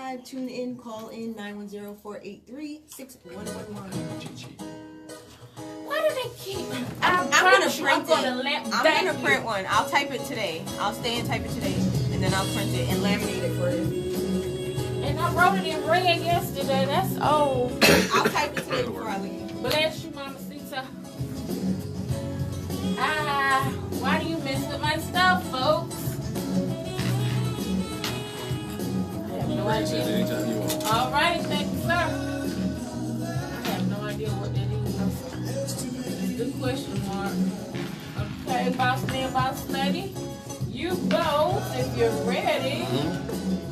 live, tune in, call in 910-483-6111. Why do they keep? I'm gonna print one. I'll type it today. I'll stay and type it today, and then I'll print it and laminate it for you. And I wrote it in red yesterday. That's old. I'll type it today before I leave. Bless you, Mama Sita. Why do you mess with my stuff, folks? I have no idea. Anytime you want. All right, thank you, sir. I have no idea what that is. Good question, Mark. Okay, boss man, boss lady. You both, if you're ready,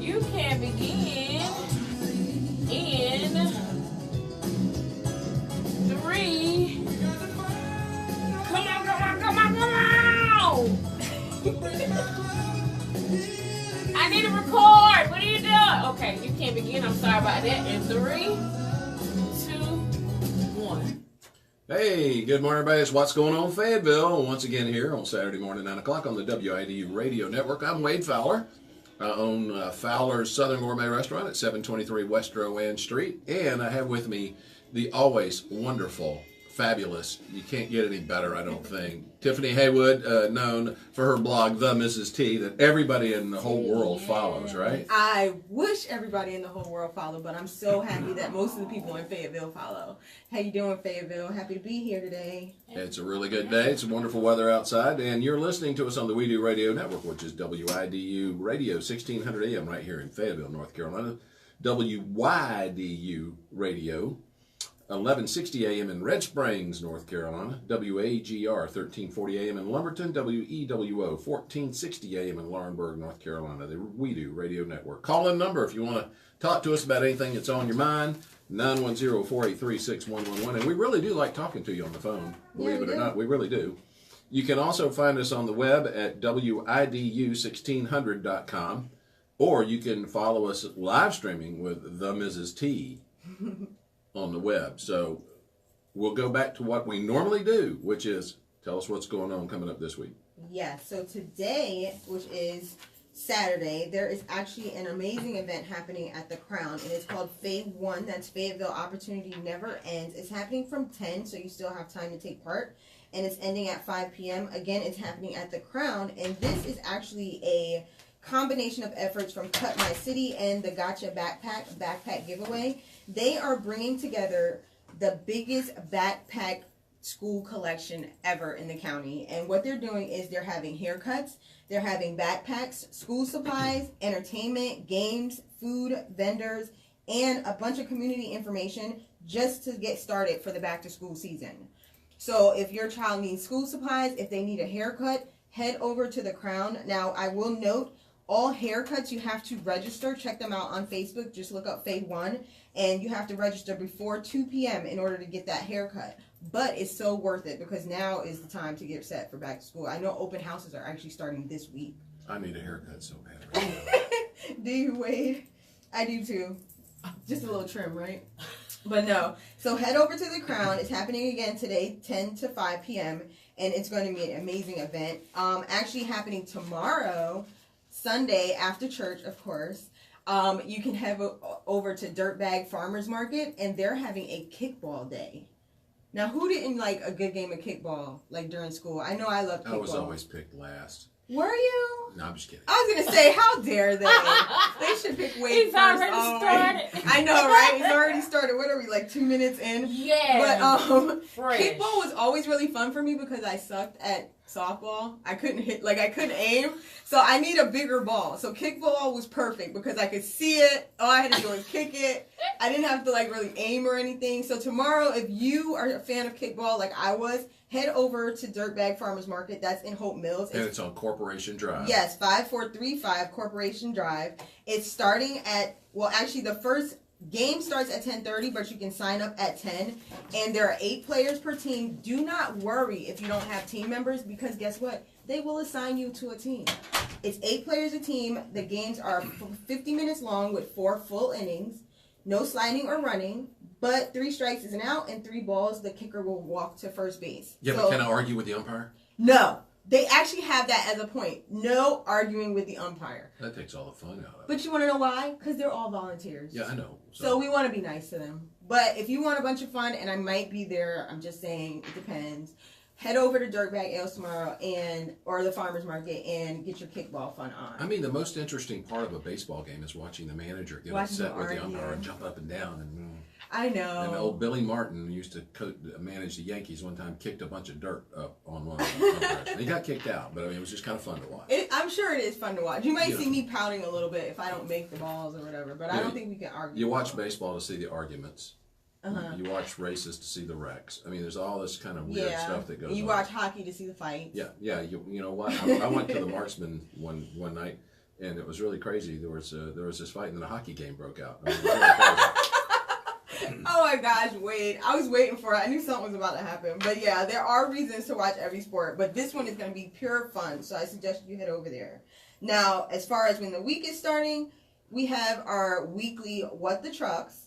you can begin in 3. Come on, come on, come on, come on! I need to record. What are you doing? Okay, you can't begin. I'm sorry about that. In 3, 2, 1. Hey, good morning, everybody. It's What's Going On Fayetteville. Once again here on Saturday morning, 9 o'clock on the WIDU Radio Network. I'm Wade Fowler. I own Fowler's Southern Gourmet Restaurant at 723 West Rowan Street. And I have with me the always wonderful, fabulous, you can't get any better, I don't think, Tiffany Haywood, known for her blog, The Mrs. T, that everybody in the whole world follows, right? I wish everybody in the whole world followed, but I'm so happy that most of the people in Fayetteville follow. How you doing, Fayetteville? Happy to be here today. It's a really good day. It's wonderful weather outside, and you're listening to us on the WIDU Radio Network, which is WIDU Radio, 1600 AM right here in Fayetteville, North Carolina. WYDU Radio, 1160 AM in Red Springs, North Carolina. WAGR, 1340 AM in Lumberton. WEWO, 1460 AM in Laurinburg, North Carolina. The WIDU Radio Network. Call-in number if you want to talk to us about anything that's on your mind, 910-483-6111. And we really do like talking to you on the phone. Believe it or not, we really do. You can also find us on the web at WIDU1600.com, or you can follow us live streaming with the Mrs. T on the web. So we'll go back to what we normally do, which is tell us what's going on coming up this week. Yeah, so today, which is Saturday, there is actually an amazing event happening at the Crown, and it's called Fave 1. That's Fayetteville Opportunity Never Ends. It's happening from 10, so you still have time to take part, and it's ending at 5 p.m. Again, it's happening at the Crown, and this is actually a combination of efforts from Cut My City and the Gotcha backpack giveaway. They are bringing together the biggest backpack school collection ever in the county. And what they're doing is they're having haircuts, they're having backpacks, school supplies, entertainment, games, food, vendors, and a bunch of community information just to get started for the back to school season. So if your child needs school supplies, if they need a haircut, head over to the Crown. Now, I will note, all haircuts, you have to register. Check them out on Facebook. Just look up Fave 1. And you have to register before 2 p.m. in order to get that haircut. But it's so worth it because now is the time to get set for back to school. I know open houses are actually starting this week. I need a haircut so bad right now. Do you, Wade? I do too. Just a little trim, right? But no. So head over to the Crown. It's happening again today, 10 to 5 p.m. And it's going to be an amazing event. Actually happening tomorrow, Sunday after church, of course. You can head over to Dirtbag Farmers Market, and they're having a kickball day. Now, who didn't like a good game of kickball like during school? I know I love kickball. I was always picked last. Were you? No, I'm just kidding. I was going to say, how dare they? They should pick Wade He's first. already started. I know, right? He's already started. What are we, like 2 minutes in? Yeah. But Fresh. kickball was always really fun for me because I sucked at softball. I couldn't hit, like I couldn't aim. So I need a bigger ball. So kickball was perfect because I could see it. All I had to do was kick it. I didn't have to like really aim or anything. So tomorrow, if you are a fan of kickball like I was, head over to Dirtbag Farmers Market. That's in Hope Mills. And it's on Corporation Drive. Yes, 5435 Corporation Drive. It's starting at, well, actually the first game starts at 10:30, but you can sign up at 10. And there are 8 players per team. Do not worry if you don't have team members because guess what? They will assign you to a team. It's 8 players a team. The games are 50 minutes long with 4 full innings. No sliding or running. But 3 strikes is an out and 3 balls, the kicker will walk to first base. Yeah, so, but can I argue with the umpire? No. They actually have that as a point. No arguing with the umpire. That takes all the fun out of it. But you want to know why? Because they're all volunteers. Yeah, I know. So we want to be nice to them. But if you want a bunch of fun, and I might be there, I'm just saying, it depends. Head over to Dirtbag Ales tomorrow or the farmer's market and get your kickball fun on. I mean, the most interesting part of a baseball game is watching the manager get upset with the umpire and jump up and down. I know. And old Billy Martin used to manage the Yankees one time, kicked a bunch of dirt up on one of the umpires. And he got kicked out, but I mean, it was just kind of fun to watch. I'm sure it is fun to watch. You might see me pouting a little bit if I don't make the balls or whatever, but I don't think we can argue. You watch baseball to see the arguments. You watch races to see the wrecks. I mean, there's all this kind of weird stuff that goes on. You watch hockey to see the fights. Yeah. You know what? I went to the Marksman one night, and it was really crazy. There was this fight, and then a hockey game broke out. I mean, it was really crazy. Oh my gosh, Wade. I was waiting for it. I knew something was about to happen. But yeah, there are reasons to watch every sport, but this one is going to be pure fun, so I suggest you head over there. Now, as far as when the week is starting, we have our weekly What the Trucks.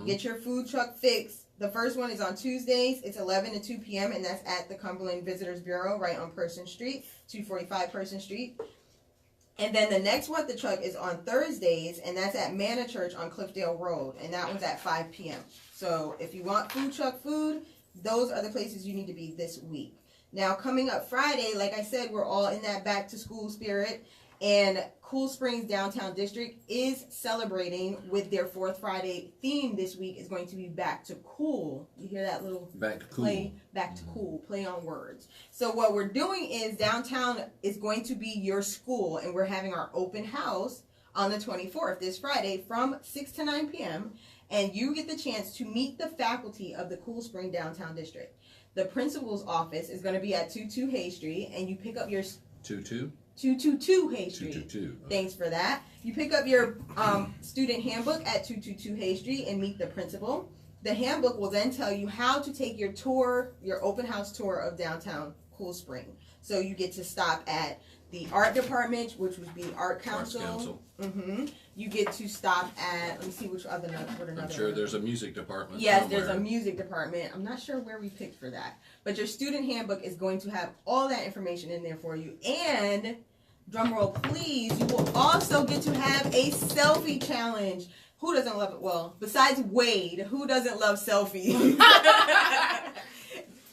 Get your food truck fix. The first one is on Tuesdays. It's 11 to 2 p.m. and that's at the Cumberland Visitors Bureau right on Person Street, 245 Person Street. And then the next What the Truck is on Thursdays, and that's at Manna Church on Cliffdale Road, and that one's at 5 p.m. So if you want food truck food, those are the places you need to be this week. Now, coming up Friday, like I said, we're all in that back to school spirit. And Cool Springs Downtown District is celebrating with their 4th Friday theme this week is going to be Back to Cool. You hear that little Back to Cool. Play? Back to Cool, play on words. So what we're doing is downtown is going to be your school, and we're having our open house on the 24th, this Friday, from 6 to 9 p.m. And you get the chance to meet the faculty of the Cool Spring Downtown District. The principal's office is going to be at 22 Hay Street, and you pick up your... 222 Hay Street. 222. Thanks for that. You pick up your student handbook at 222 Hay Street and meet the principal. The handbook will then tell you how to take your tour, your open house tour of downtown Cool Spring. So you get to stop at the art department, which would be Art Council. You get to stop at, let me see what another. I'm sure there's a music department. Yes, somewhere. there's a music department. I'm not sure where we picked for that. But your student handbook is going to have all that information in there for you. And, drumroll please, you will also get to have a selfie challenge. Who doesn't love it? Well, besides Wade, who doesn't love selfies?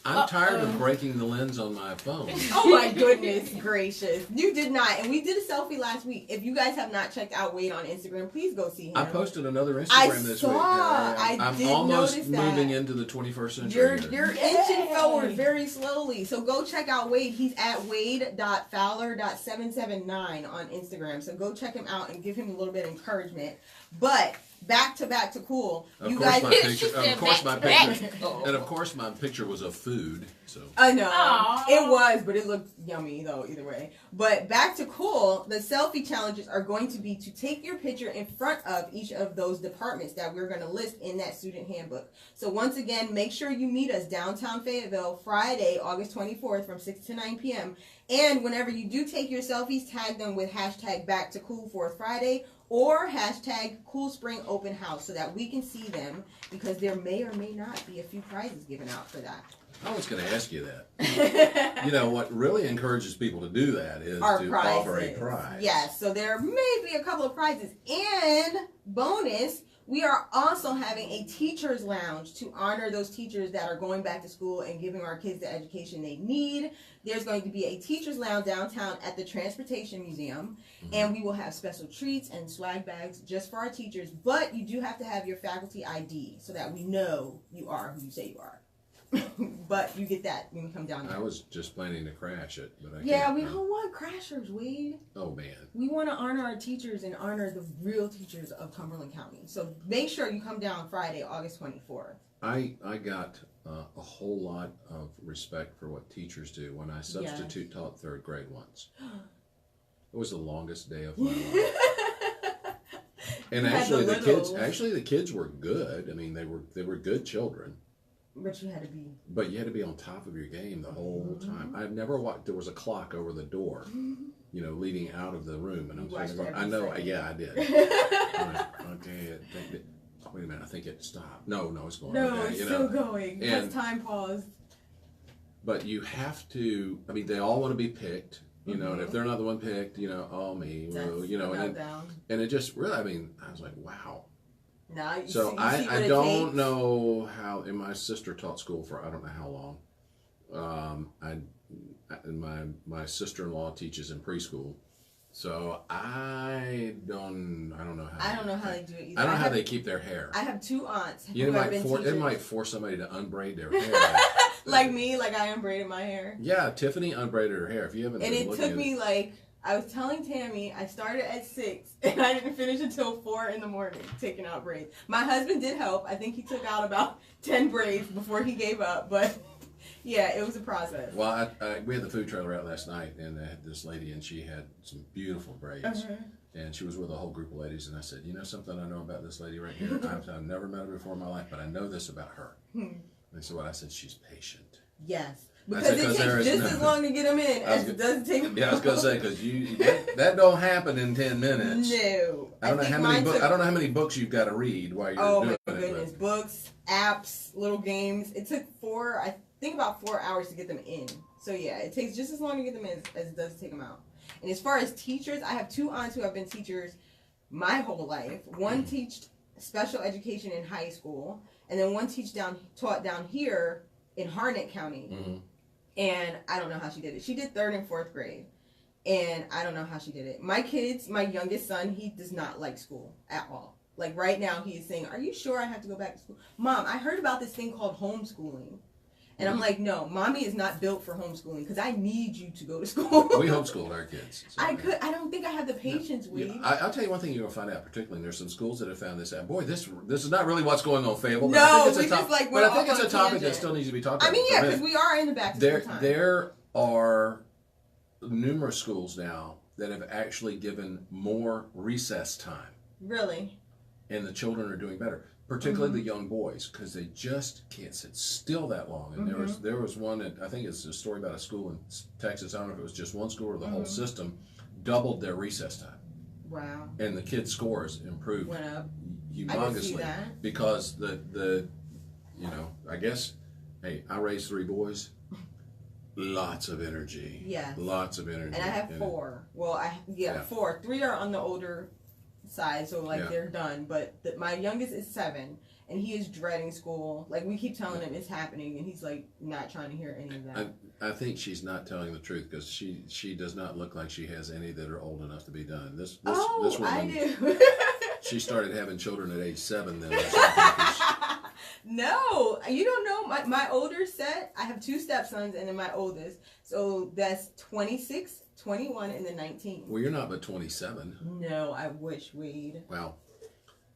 I'm tired of breaking the lens on my phone. Oh my goodness gracious. You did not. And we did a selfie last week. If you guys have not checked out Wade on Instagram, please go see him. I posted another Instagram this week. I'm almost moving into the 21st century. You're inching forward very slowly. So go check out Wade. He's at wade.fowler.779 on Instagram. So go check him out and give him a little bit of encouragement. But back to cool. Of course my picture was of food. So I know. It was, but it looked yummy though either way. But back to cool, the selfie challenges are going to be to take your picture in front of each of those departments that we're going to list in that student handbook. So once again, make sure you meet us downtown Fayetteville Friday, August 24th from 6 to 9 p.m. And whenever you do take your selfies, tag them with hashtag Back to Cool 4th Friday or hashtag Cool Spring Open House so that we can see them, because there may or may not be a few prizes given out for that. I was going to ask you that. You know, what really encourages people to do that is to offer a prize. Yes, so there may be a couple of prizes. And bonus, we are also having a teacher's lounge to honor those teachers that are going back to school and giving our kids the education they need. There's going to be a teacher's lounge downtown at the Transportation Museum, and we will have special treats and swag bags just for our teachers. But you do have to have your faculty ID so that we know you are who you say you are. But you get that when you come down there. I was just planning to crash it, but I can't. Yeah, we don't want crashers, Wade. Oh, man. We want to honor our teachers and honor the real teachers of Cumberland County. So make sure you come down Friday, August 24th. I got a whole lot of respect for what teachers do when I substitute taught third grade once. It was the longest day of my life. And actually the kids were good. I mean, they were good children. But you had to be. But you had to be on top of your game the whole time. I've never watched. There was a clock over the door, you know, leading out of the room, and I'm sitting there. I know. Yeah, I did. Okay. Wait a minute. I think it stopped. No, it's going. No, it's still going. And because time paused. but you have to. I mean, they all want to be picked. You know, and if they're not the one picked, you know, oh me, well, you know, and it just really, I mean, I was like, wow. Now you so see I don't know how, and my sister taught school for I don't know how long. My sister-in-law teaches in preschool, so I don't know how. I don't know how they do it either. I don't know how they keep their hair. I have 2 aunts. It might force somebody to unbraid their hair. Like me, like I unbraided my hair. Yeah, Tiffany unbraided her hair. If you haven't, and it took me like I was telling Tammy, I started at 6 and I didn't finish until 4 in the morning taking out braids. My husband did help. I think he took out about 10 braids before he gave up, but yeah, it was a process. Well, we had the food trailer out last night, and I had this lady, and she had some beautiful braids. And she was with a whole group of ladies, and I said, you know something I know about this lady right here? I've never met her before in my life, but I know this about her. And so what I said, she's patient. Yes. Because it takes just as long to get them in as it does to take them out. Yeah, I was going to say, because that don't happen in 10 minutes. No. I don't know how many books you've got to read while you're doing it. Oh, my goodness. Books, apps, little games. It took about 4 hours to get them in. So, yeah, it takes just as long to get them in as it does to take them out. And as far as teachers, I have 2 aunts who have been teachers my whole life. One taught special education in high school, and then one taught down here in Harnett County. And I don't know how she did it. She did 3rd and 4th grade. And I don't know how she did it. My kids, my youngest son, he does not like school at all. Like right now he is saying, are you sure I have to go back to school? Mom, I heard about this thing called homeschooling. And I'm like, no, mommy is not built for homeschooling because I need you to go to school. We homeschooled our kids. So, I don't think I have the patience, Weed. I'll tell you one thing you're going to find out, particularly, and there's some schools that have found this out. Boy, this is not really what's going on, Fayetteville. No, I think it's a topic that still needs to be talked about. I mean, yeah, because we are in the back to school time. There are numerous schools now that have actually given more recess time. Really? And the children are doing better. Particularly the young boys, because they just can't sit still that long. And there was one, I think it's a story about a school in Texas. I don't know if it was just one school or the whole system, doubled their recess time. Wow. And the kids' scores improved went up humongously. I can see that. Because I guess, hey, I raised 3 boys. Lots of energy. Yeah. Lots of energy. And I have 4. Well, 4. 3 are on the older side, so they're done, but my youngest is 7 and he is dreading school. Like we keep telling him it's happening and he's like not trying to hear any of that. I think she's not telling the truth because she does not look like she has any that are old enough to be done. This woman, I do. She started having children at age 7 then. No, you don't know my older set. I have 2 stepsons and then my oldest, so that's 26, 21, and then 19. Well, you're not but 27. No, I wish, Wade. Wow.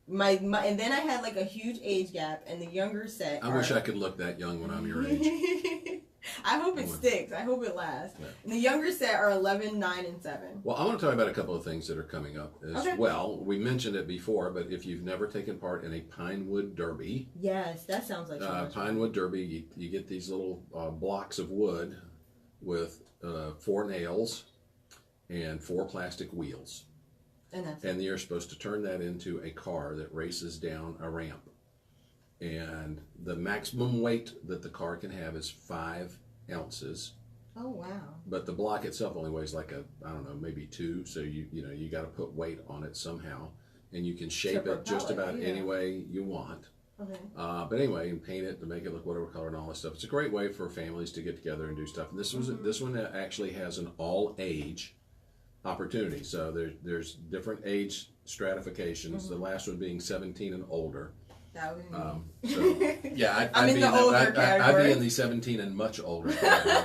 My and then I had like a huge age gap, and the younger set. I wish I could look that young when I'm your age. I hope it sticks. I hope it lasts. Yeah. And the younger set are 11, 9, and 7. Well, I want to talk about a couple of things that are coming up as well. We mentioned it before, but if you've never taken part in a Pinewood Derby. Yes, that sounds like so much Pinewood Derby, you get these little blocks of wood with 4 nails and 4 plastic wheels. And you're supposed to turn that into a car that races down a ramp. And the maximum weight that the car can have is 5 ounces. Oh, wow. But the block itself only weighs like maybe 2. So you got to put weight on it somehow. And you can shape it just about any way you want. Okay. But anyway, and paint it to make it look whatever color and all that stuff. It's a great way for families to get together and do stuff. And this one actually has an all-age opportunity. So there's different age stratifications. The last one being 17 and older. That would be so yeah, I'd be in the 17 and much older category.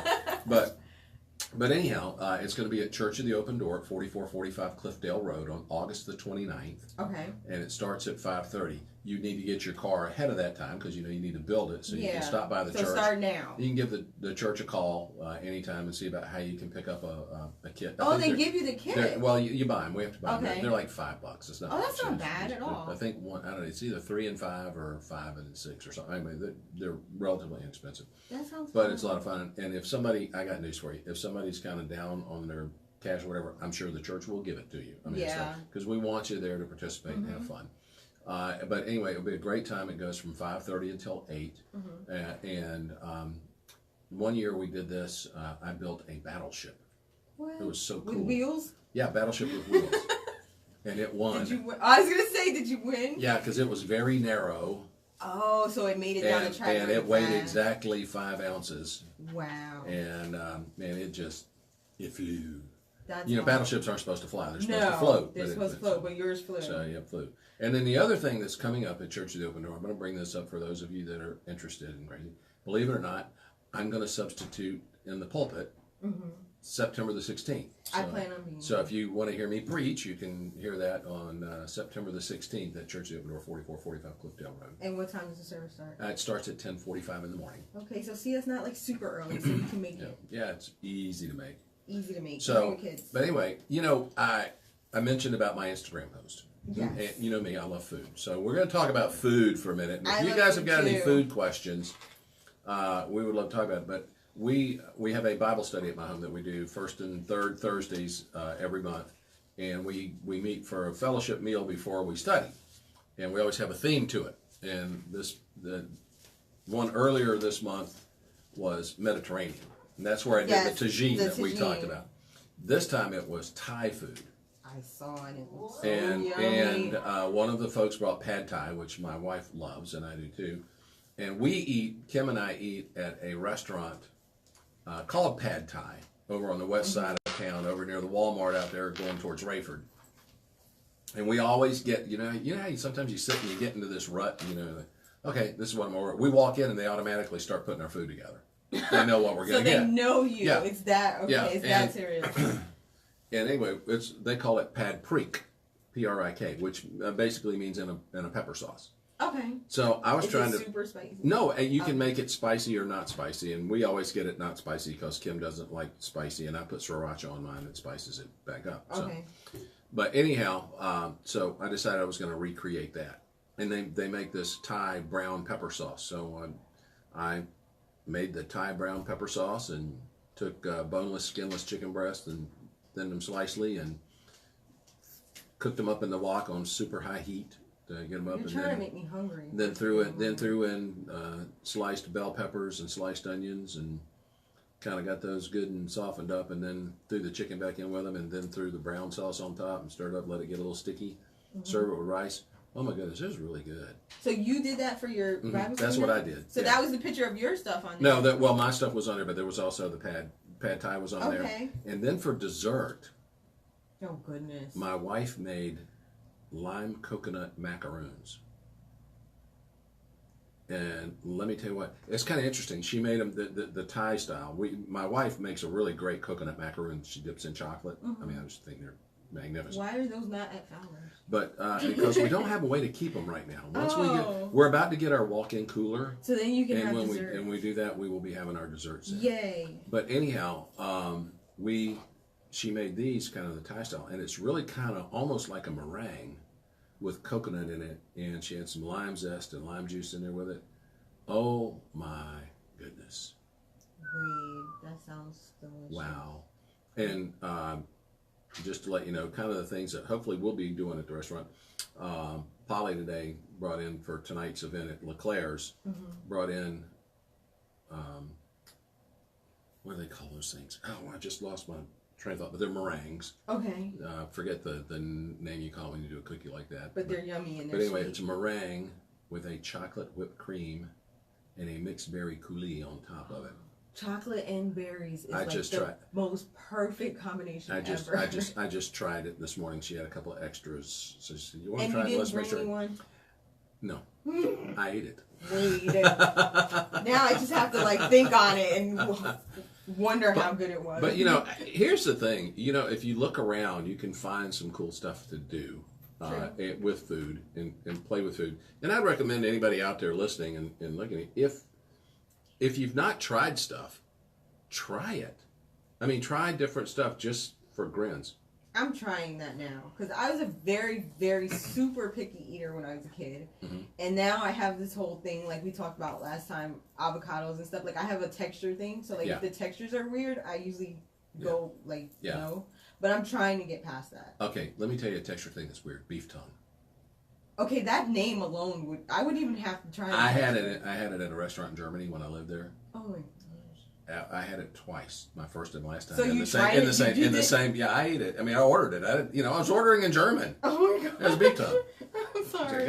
But anyhow, it's going to be at Church of the Open Door at 4445 Cliffdale Road on August the 29th. Okay. And it starts at 5:30. You need to get your car ahead of that time because you need to build it. So you can stop by the church. So start now. You can give the church a call anytime and see about how you can pick up a kit. They give you the kit? Well, you buy them. We have to buy them. They're like $5. It's not. Oh, that's not bad at all. I think I don't know. It's either 3 and 5 or 5 and 6 or something. Anyway, they're relatively inexpensive. That sounds. But it's a lot of fun. And if I got news for you. If somebody's kind of down on their cash or whatever, I'm sure the church will give it to you. I mean, because we want you there to participate and have fun. But anyway, it'll be a great time. It goes from 5:30 until 8, and one year we did this. I built a battleship. What? It was so cool. With wheels? Yeah, battleship with wheels. And it won. Did you win? I was gonna say, did you win? Yeah, because it was very narrow. Oh, so it made it down the track. And it weighed exactly 5 ounces. Wow. And man, it flew. That's you know, battleships aren't supposed to fly. They're supposed to float. They're supposed to float, but yours flew. So, yeah, flew. And then the other thing that's coming up at Church of the Open Door, I'm going to bring this up for those of you that are interested in crazy. Believe it or not, I'm going to substitute in the pulpit September the 16th. So, I plan on being. So if you want to hear me preach, you can hear that on September the 16th at Church of the Open Door, 4445 Cliffdale Road. And what time does the service start? It starts at 10:45 in the morning. Okay, so see, it's not like super early, so you can make it. Yeah, it's easy to make. Easy to make. So, kids. but anyway, you know, I mentioned about my Instagram post. Yes. And you know me, I love food. So we're going to talk about food for a minute. And if I you love guys have food got any too. food questions, we would love to talk about it. But we have a Bible study at my home that we do first and third Thursdays every month. And we meet for a fellowship meal before we study. And we always have a theme to it. And the one earlier this month was Mediterranean. And that's where I did the tagine that we talked about. This time it was Thai food. I saw it. It was so yummy. And one of the folks brought pad Thai, which my wife loves, and I do too. And Kim and I eat at a restaurant called Pad Thai over on the west side of town, over near the Walmart out there going towards Rayford. And we always get, you know how sometimes you sit and you get into this rut, okay, this is what I'm over. We walk in and they automatically start putting our food together. They know what we're going to get. So they know you. Yeah. It's that, okay, Yeah. it's that serious. And anyway, they call it Pad Prik, P-R-I-K, which basically means in a pepper sauce. Okay. So I was trying to super spicy. No, and you can make it spicy or not spicy, and we always get it not spicy because Kim doesn't like spicy, and I put sriracha on mine that spices it back up. Okay. So, but anyhow, so I decided I was going to recreate that, and they make this Thai brown pepper sauce. So I made the Thai brown pepper sauce and took boneless, skinless chicken breast and thinned them slicely and cooked them up in the wok on super high heat. To get them up. You're trying to make me hungry. Then threw in sliced bell peppers and sliced onions and kind of got those good and softened up, and then threw the chicken back in with them, and then threw the brown sauce on top and stirred up, let it get a little sticky. Serve it with rice. Oh my goodness, it was really good. So you did that for your Bible That's study? what I did. So yeah. that was the picture of your stuff on there? No, my stuff was on there, but there was also the pad Thai was on there. And then for dessert, oh goodness, my wife made lime coconut macaroons. And let me tell you what, it's kind of interesting. She made them the Thai style. My wife makes a really great coconut macaroon she dips in chocolate. I mean, I just think they're magnificent. Why are those not at Fowler? But because we don't have a way to keep them right now. Once we're about to get our walk-in cooler. So then you can have when dessert. we do that, we will be having our desserts. Yay! But anyhow, she made these kind of the Thai style, and it's really kind of almost like a meringue with coconut in it, and she had some lime zest and lime juice in there with it. Oh my goodness. Wait, that sounds delicious. Wow. And just to let you know, kind of the things that hopefully we'll be doing at the restaurant. Polly today brought in for tonight's event at LeClaire's, brought in, what do they call those things? Oh, I just lost my train of thought, but they're meringues. Okay. Forget the name you call when you do a cookie like that. But they're yummy and they're But anyway, sweet. it's a meringue with a chocolate whipped cream and a mixed berry coulis on top of it. Chocolate and berries is most perfect combination ever. I just tried it this morning. She had a couple of extras. So she said, "You want to and try you it? Let's didn't make bring sure." anyone? No, I ate it. Wait. Now I just have to think on it and wonder how good it was. But here's the thing. If you look around, you can find some cool stuff to do with food and play with food. And I'd recommend anybody out there listening and looking at it, if you've not tried stuff, try it. I mean, try different stuff just for grins. I'm trying that now because I was a very, very super picky eater when I was a kid, and now I have this whole thing like we talked about last time, avocados and stuff. Like I have a texture thing, so if the textures are weird, I usually go no. But I'm trying to get past that. Okay, let me tell you a texture thing that's weird: beef tongue. Okay, that name alone I would even have to try. I had it at a restaurant in Germany when I lived there. Oh my gosh. I had it twice, my first and last time. So you tried it? In the same. Yeah, I ate it. I mean, I ordered it. I was ordering in German. Oh my god. It was big time. I'm sorry.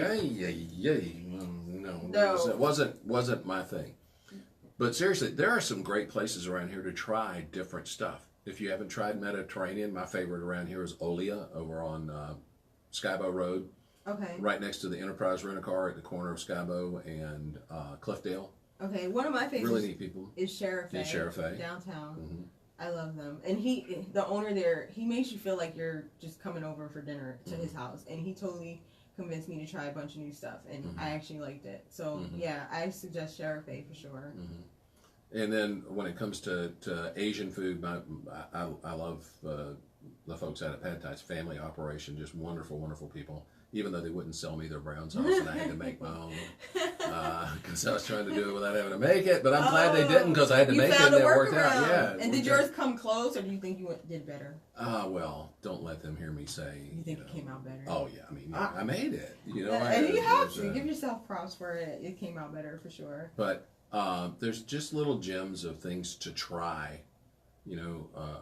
No. It wasn't my thing. But seriously, there are some great places around here to try different stuff. If you haven't tried Mediterranean, my favorite around here is Olia over on Skybow Road. Okay. Right next to the Enterprise Rent-A-Car at the corner of Skybow and Cliffdale. Okay, one of my favorites Really neat people. is Sheriff Yeah, Sheriff A. downtown. Mm-hmm. I love them. And the owner there, he makes you feel like you're just coming over for dinner to his house. And he totally convinced me to try a bunch of new stuff. And I actually liked it. So, yeah, I suggest Sheriff A for sure. And then when it comes to Asian food, I love the folks out at Pad Thai's family operation. Just wonderful, wonderful people. Even though they wouldn't sell me their brown sauce, and I had to make my own because I was trying to do it without having to make it. But I'm glad they didn't because I had to make it, and it worked out. Yeah. And did yours come close, or do you think you did better? Well, don't let them hear me say. You think it came out better? Oh yeah, I mean, I made it. And you have to give yourself props for it. It came out better for sure. But there's just little gems of things to try,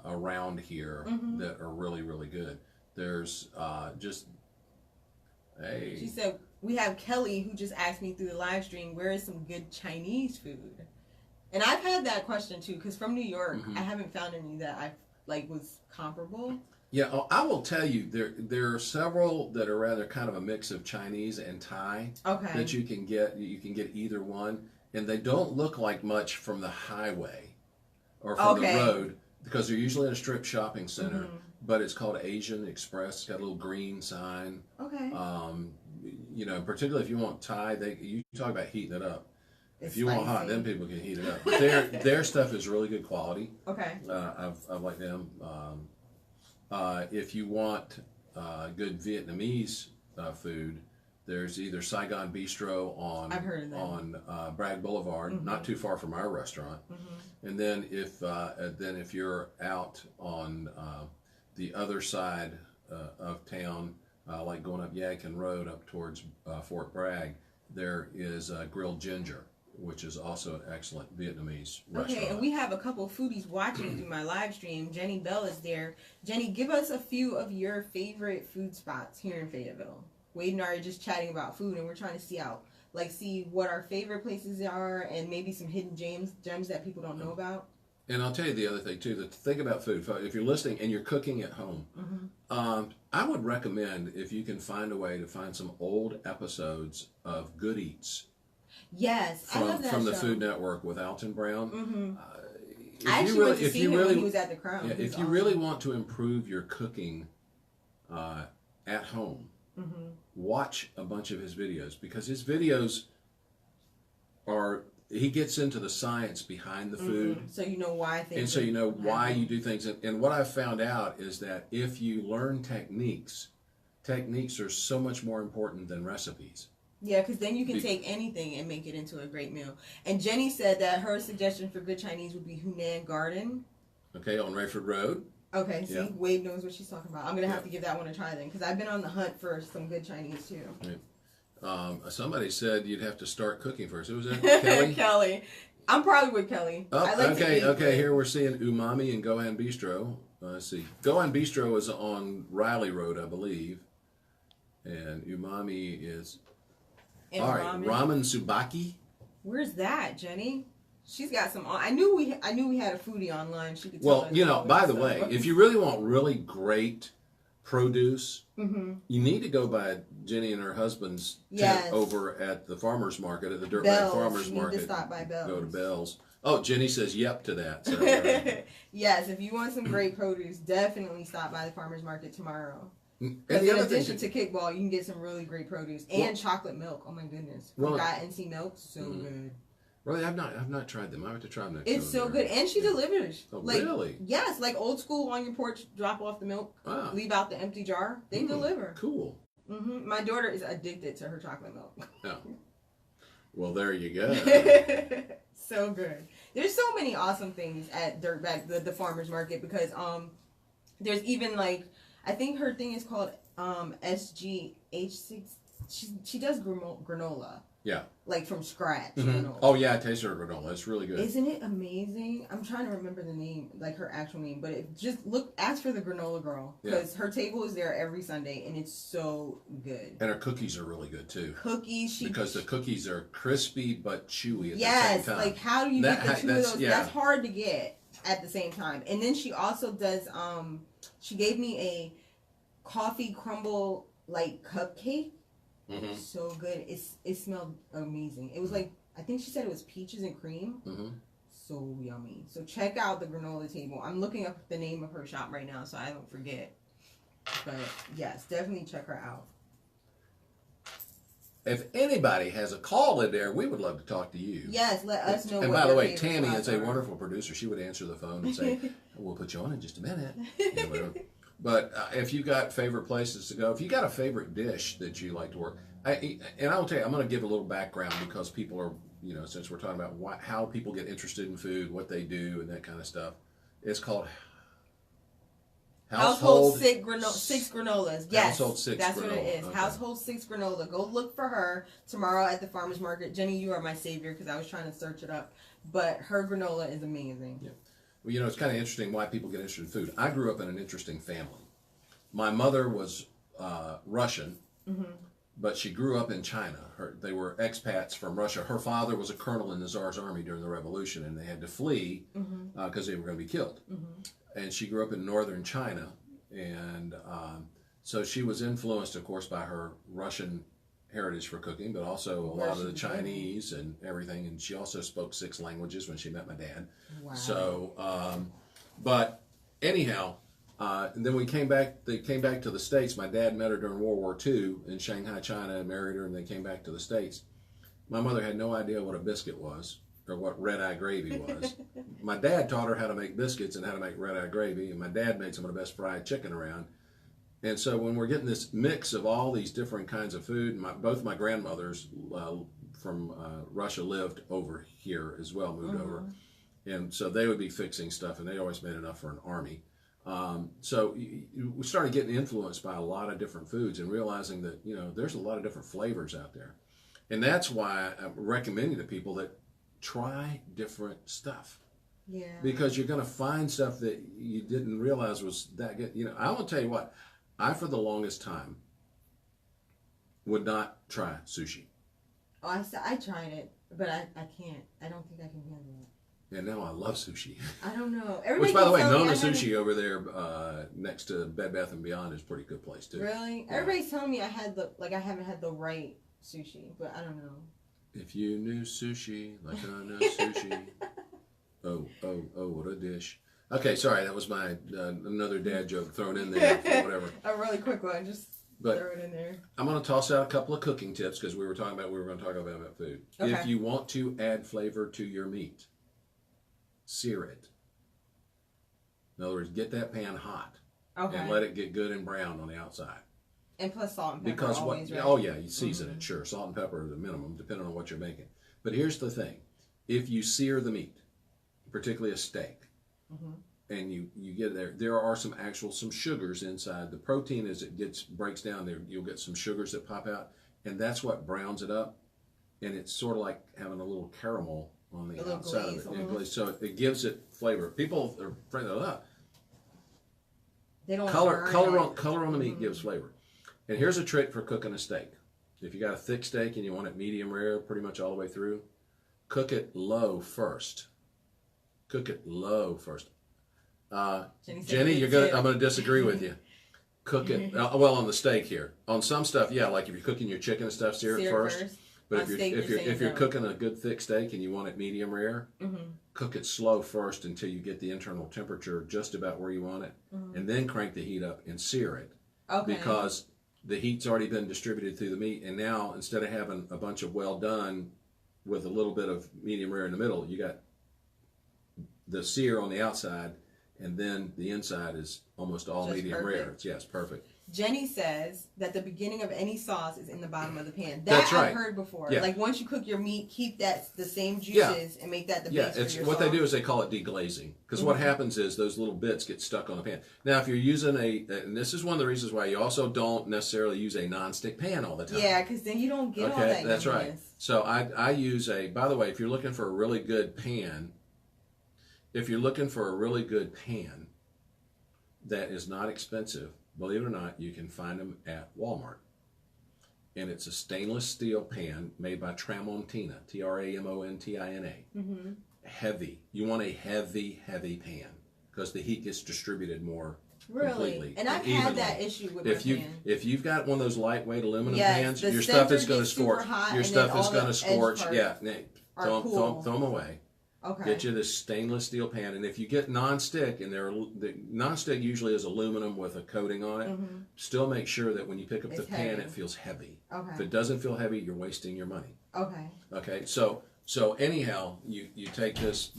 around here that are really, really good. There's just. Hey. She said, we have Kelly who just asked me through the live stream, where is some good Chinese food? And I've had that question too, because from New York, I haven't found any that was comparable. Yeah, I will tell you, there are several that are rather kind of a mix of Chinese and Thai. Okay. That you can get. You can get either one, and they don't look like much from the highway or from the road because they're usually in a strip shopping center. But it's called Asian Express. It's got a little green sign. Okay. Particularly if you want Thai, you talk about heating it up. If you want hot, then people can heat it up. But their stuff is really good quality. Okay. I've liked them. If you want good Vietnamese food, there's either Saigon Bistro on Bragg Boulevard, not too far from our restaurant. And then if you're out on the other side of town, like going up Yadkin Road up towards Fort Bragg, there is Grilled Ginger, which is also an excellent Vietnamese restaurant. Okay, and we have a couple foodies watching through my live stream. Jenny Bell is there. Jenny, give us a few of your favorite food spots here in Fayetteville. Wade and I are just chatting about food, and we're trying to see what our favorite places are, and maybe some hidden gems that people don't know about. And I'll tell you the other thing too. The thing about food, if you're listening and you're cooking at home, I would recommend if you can find a way to find some old episodes of Good Eats. Yes, I love that from the show. Food Network with Alton Brown. I actually went to see him when he was at the Crown. Yeah, if you really want to improve your cooking at home, watch a bunch of his videos because his videos he gets into the science behind the food. So you know why things. And so you know why you do things. And what I've found out is that if you learn techniques are so much more important than recipes. Yeah, because then you can take anything and make it into a great meal. And Jenny said that her suggestion for good Chinese would be Hunan Garden. Okay, on Rayford Road. Okay, see, Wade knows what she's talking about. I'm going to have to give that one a try then, because I've been on the hunt for some good Chinese too. Right. Somebody said you'd have to start cooking first. Who was that? Kelly? Kelly. I'm probably with Kelly. Oh, okay. Here we're seeing Umami and Gohan Bistro. Let's see. Gohan Bistro is on Riley Road, I believe. And Umami is... And all right, Ramen Subaki. Where's that, Jenny? She's got some... I knew we had a foodie online. She could tell well, us by the way, if you really want really great produce, you need to go by Jenny and her husband's tent over at the farmer's market, at the Dirtbag Farmer's Market. To stop by Bell's. Go to Bell's. Oh, Jenny says yep to that. So, yes, if you want some great produce, definitely stop by the farmer's market tomorrow. And in addition to kickball, you can get some really great produce and chocolate milk. Oh my goodness! Forgot NC milk, so good. Really, I've not tried them. I have to try them next. It's so good, and she delivers. Oh, really? Yes, like old school on your porch. Drop off the milk, leave out the empty jar. They deliver. Cool. My daughter is addicted to her chocolate milk. Oh. Well, there you go. So good. There's so many awesome things at Dirtbag, the farmer's market, because there's even I think her thing is called SGH6. She does granola. Yeah. Like from scratch. Mm-hmm. Oh yeah, I tasted her granola. It's really good. Isn't it amazing? I'm trying to remember the name, like her actual name, but ask for the granola girl, because her table is there every Sunday, and it's so good. And her cookies are really good too. Because the cookies are crispy but chewy at the yes, same time. like how do you get the two of those? Yeah. That's hard to get at the same time. And then she also does. She gave me a coffee crumble like cupcake. Mm-hmm. So good. It smelled amazing. It was like, I think she said it was peaches and cream. Mm-hmm. So yummy. So check out the granola table. I'm looking up the name of her shop right now so I don't forget. But yes, definitely check her out. If anybody has a call in there, we would love to talk to you. Yes, let us know. And by the way, Tammy is a wonderful producer. She would answer the phone and say, "We'll put you on in just a minute." But if you got favorite places to go, if you got a favorite dish that you like to work, and I will tell you, I'm going to give a little background because people are, since we're talking about how people get interested in food, what they do, and that kind of stuff. It's called Household Six Granolas. Yes, Household Six. That's granola. What it is. Okay. Household Six Granola. Go look for her tomorrow at the farmers market. Jenny, you are my savior because I was trying to search it up, but her granola is amazing. Yeah. Well, it's kind of interesting why people get interested in food. I grew up in an interesting family. My mother was Russian, but she grew up in China. They were expats from Russia. Her father was a colonel in the Tsar's army during the revolution, and they had to flee because they were going to be killed. And she grew up in northern China, and so she was influenced, of course, by her Russian heritage for cooking, but also a lot of the Chinese and everything. And she also spoke 6 languages when she met my dad. Wow. So, but anyhow, and then we came back. They came back to the States. My dad met her during World War II in Shanghai, China, and married her, and they came back to the States. My mother had no idea what a biscuit was or what red-eye gravy was. My dad taught her how to make biscuits and how to make red-eye gravy, and my dad made some of the best fried chicken around. And so when we're getting this mix of all these different kinds of food, both my grandmothers from Russia lived over here as well, moved over. And so they would be fixing stuff, and they always made enough for an army. So we started getting influenced by a lot of different foods and realizing that, there's a lot of different flavors out there. And that's why I'm recommending to people that try different stuff. Yeah. Because you're going to find stuff that you didn't realize was that good. I will tell you what, I, for the longest time, would not try sushi. Oh, I tried it, but I can't. I don't think I can handle it. And now I love sushi. I don't know. Which, by the way, Nona Sushi over there next to Bed Bath & Beyond is a pretty good place, too. Really? Yeah. Everybody's telling me I haven't had the right sushi, but I don't know. If you knew sushi like I know sushi. Oh, what a dish. Okay, sorry, that was my another dad joke thrown in there for whatever. A really quick one, throw it in there. I'm going to toss out a couple of cooking tips because we were going to talk about food. Okay. If you want to add flavor to your meat, sear it. In other words, get that pan hot and let it get good and brown on the outside. And plus salt and pepper. Because always, right? Oh yeah, you season it, sure. Salt and pepper is a minimum, depending on what you're making. But here's the thing: if you sear the meat, particularly a steak, and you get there are some sugars inside. The protein, as it breaks down there, you'll get some sugars that pop out, and that's what browns it up. And it's sort of like having a little caramel on the outside of it. So it gives it flavor. People are afraid of that. They don't color on the meat gives flavor. And here's a trick for cooking a steak. If you got a thick steak and you want it medium rare pretty much all the way through, cook it low first. Jenny, I'm going to disagree with you. Cook it, on the steak here. On some stuff, yeah, like if you're cooking your chicken and stuff, sear it first. But if you're cooking a good thick steak and you want it medium rare, cook it slow first until you get the internal temperature just about where you want it, and then crank the heat up and sear it. Okay. Because the heat's already been distributed through the meat, and now instead of having a bunch of well done with a little bit of medium rare in the middle, you got the sear on the outside, and then the inside is almost all medium rare. Yes, perfect. Jenny says that the beginning of any sauce is in the bottom of the pan. That's right. I've heard before. Yeah. Like once you cook your meat, keep that the same juices and make that the base for your what sauce. they do is they call it deglazing, because what happens is those little bits get stuck on the pan. Now, if you're using and this is one of the reasons why you also don't necessarily use a nonstick pan all the time. Yeah, because then you don't get all that. Okay, that's right. So I use by the way, if you're looking for a really good pan, that is not expensive, believe it or not, you can find them at Walmart. And it's a stainless steel pan made by Tramontina, Tramontina. Mm-hmm. Heavy. You want a heavy pan because the heat gets distributed more completely. And I've had that issue with my pan. If you've got one of those lightweight aluminum Yes, pans, your stuff is going to scorch. Your stuff is going to scorch. Yeah, throw them away. Okay. Get you this stainless steel pan, and if you get non-stick, and the non-stick usually is aluminum with a coating on it, still make sure that when you pick up the pan, it feels heavy. Okay. If it doesn't feel heavy, you're wasting your money. Okay. Okay. So anyhow, you take this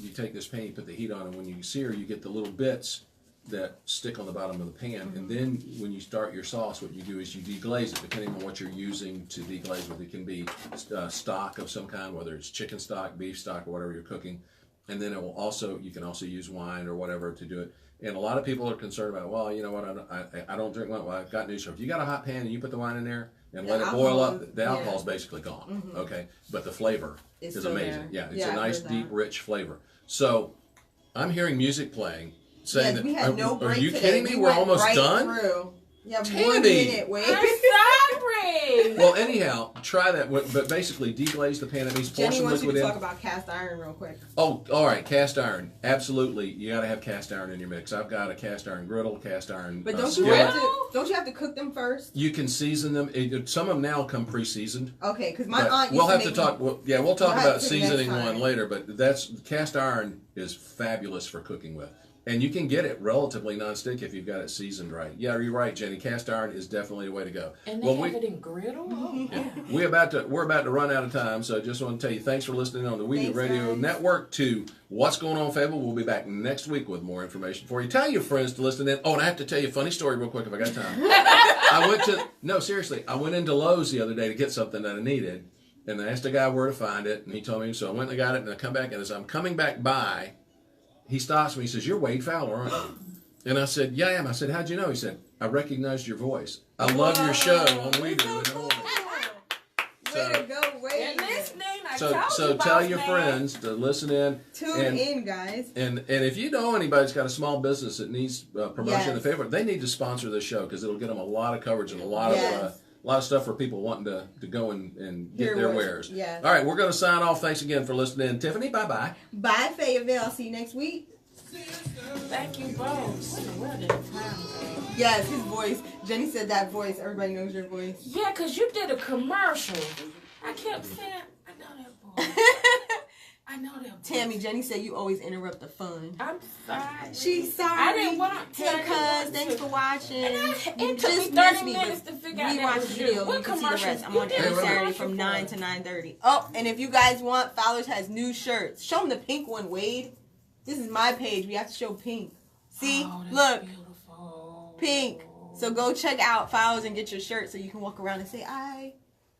pan, you put the heat on, and when you sear, you get the little bits that stick on the bottom of the pan, and then when you start your sauce, what you do is you deglaze it, depending on what you're using to deglaze with. It can be stock of some kind, whether it's chicken stock, beef stock, or whatever you're cooking. And then you can also use wine or whatever to do it. And a lot of people are concerned about, well, you know what, I don't drink wine. Well, I've got news for you. If you got a hot pan and you put the wine in there and let it boil up, the alcohol's basically gone. Okay, but the flavor is amazing. There. Yeah, it's a nice, deep, rich flavor. So I'm hearing music playing, saying we had no break are you today. kidding me? We're almost done. Through. Yeah, Tammy. 1 minute. Wait. I'm sorry. Well, anyhow, try that. But basically, deglaze the pan. It means pour Jenny some wants you liquid to in. talk about cast iron real quick. Oh, all right, cast iron. Absolutely, you got to have cast iron in your mix. I've got a cast iron griddle, cast iron. But don't skillet. you have to cook them first? You can season them. Some of them now come pre-seasoned. Okay, because my aunt used we'll to have make to talk. We'll talk about seasoning next time. one later. But cast iron is fabulous for cooking with. And you can get it relatively non-stick if you've got it seasoned right. Yeah, you're right, Jenny. Cast iron is definitely the way to go. And they have it in griddle? Oh, yeah. We're about to run out of time, so I just want to tell you thanks for listening on the WIDU Radio Network to What's Going On Fayetteville. We'll be back next week with more information for you. Tell your friends to listen in. Oh, and I have to tell you a funny story real quick if I got time. Seriously, I went into Lowe's the other day to get something that I needed, and I asked a guy where to find it, and he told me, so I went and got it, and I come back, and as I'm coming back by, he stops me. He says, "You're Wade Fowler, aren't you?" And I said, "Yeah, I am." I said, "How'd you know?" He said, "I recognized your voice. I love your show on WIDU in the morning." Way to go, Wade. So tell your friends to listen in. Tune in, guys. And if you know anybody's got a small business that needs promotion in Fayetteville, they need to sponsor this show because it'll get them a lot of coverage and a lot of stuff for people wanting to go and get their wares. Yes. All right, we're going to sign off. Thanks again for listening. Tiffany, bye-bye. Bye, Fayetteville. I'll see you next week. Thank you both. What a time. Yes, his voice. Jenny said that voice. Everybody knows your voice. Yeah, because you did a commercial. I kept saying, I know that boy. I know that boy. Tammy, Jenny said you always interrupt the fun. I'm sorry. She's sorry. I didn't want to. Hey, cuz, thanks for watching. It took me 30 minutes to figure out that was you. What commercial? I'm on every Saturday from 9 to 9:30. Oh, and if you guys want, Fowler's has new shirts. Show them the pink one, Wade. This is my page. We have to show pink. See? Look. Beautiful. Pink. So go check out Fowler's and get your shirt so you can walk around and say, I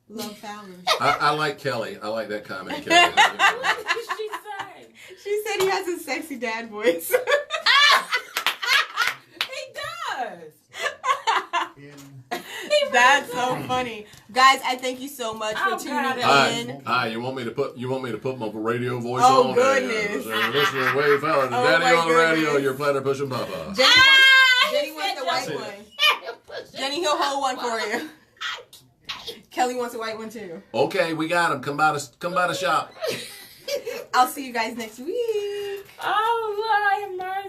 love Fowler's. I like Kelly. I like that comment, Kelly. What did she say? She said he has a sexy dad voice. He does. That's so funny, guys. I thank you so much for tuning in. Hi, you want me to put my radio voice on? on? Goodness. Listen to Wade Fowler, Daddy on the radio, your platter pushing papa. Jenny wants the white one. Jenny, he'll hold one for you. Kelly wants a white one too. Okay, we got him. Come by the shop. I'll see you guys next week. Oh, Lord have mercy.